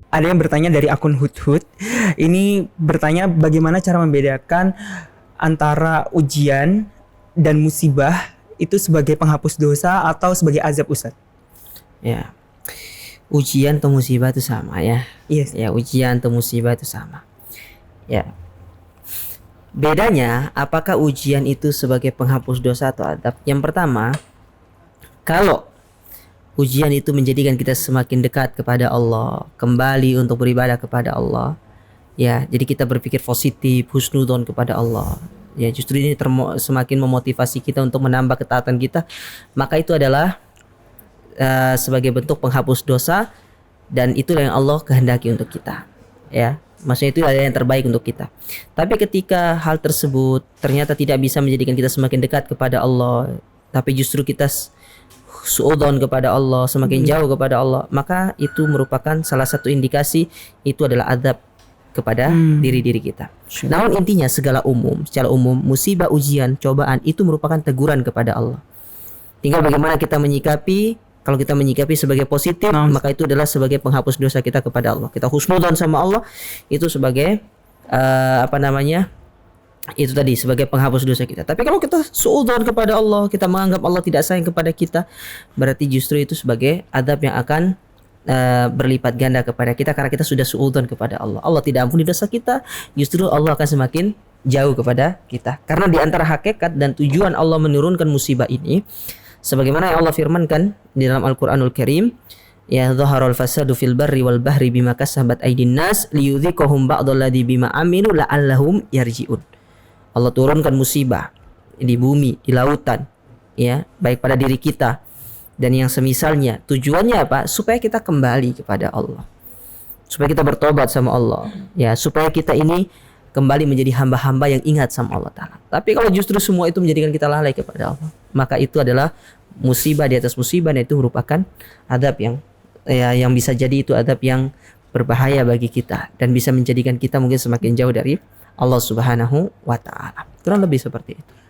Ada yang bertanya dari akun Hudhud. Ini bertanya bagaimana cara membedakan antara ujian dan musibah itu sebagai penghapus dosa atau sebagai azab, Ustaz? Ya, ujian atau musibah itu sama ya. Yes. Ya, ujian atau musibah itu sama. Ya. Bedanya, apakah ujian itu sebagai penghapus dosa atau adab? Yang pertama, kalau ujian itu menjadikan kita semakin dekat kepada Allah, kembali untuk beribadah kepada Allah, ya, jadi kita berpikir positif, husnudon kepada Allah. Ya, justru ini semakin memotivasi kita untuk menambah ketaatan kita, maka itu adalah sebagai bentuk penghapus dosa, dan itulah yang Allah kehendaki untuk kita. Ya, maksudnya itu adalah yang terbaik untuk kita. Tapi ketika hal tersebut ternyata tidak bisa menjadikan kita semakin dekat kepada Allah, tapi justru kita suudon kepada Allah, semakin jauh kepada Allah, maka itu merupakan salah satu indikasi itu adalah azab kepada diri-diri kita. Namun intinya secara umum, musibah, ujian, cobaan itu merupakan teguran kepada Allah. Tinggal bagaimana kita menyikapi. Kalau kita menyikapi sebagai positif, maka itu adalah sebagai penghapus dosa kita kepada Allah. Kita husnudzon sama Allah, itu sebagai itu tadi sebagai penghapus dosa kita. Tapi kalau kita suudzon kepada Allah, kita menganggap Allah tidak sayang kepada kita, berarti justru itu sebagai adab yang akan berlipat ganda kepada kita karena kita sudah suudzon kepada Allah. Allah tidak ampuni dosa kita, justru Allah akan semakin jauh kepada kita. Karena di antara hakikat dan tujuan Allah menurunkan musibah ini, sebagaimana yang Allah firmankan di dalam Al-Qur'anul Karim, ya dhaharal fasadu fil barri wal bahri bima kasabat aydin nas liyudhiqahum ba'dalladzi bima amilu la'allahum yarji'un. Allah turunkan musibah di bumi, di lautan, ya, baik pada diri kita dan yang semisalnya. Tujuannya apa? Supaya kita kembali kepada Allah. Supaya kita bertobat sama Allah, ya, supaya kita ini kembali menjadi hamba-hamba yang ingat sama Allah Ta'ala. Tapi kalau justru semua itu menjadikan kita lalai kepada Allah, maka itu adalah musibah di atas musibah, dan itu merupakan adab yang bisa jadi itu adab yang berbahaya bagi kita dan bisa menjadikan kita mungkin semakin jauh dari Allah Subhanahu wa Ta'ala. Kurang lebih seperti itu.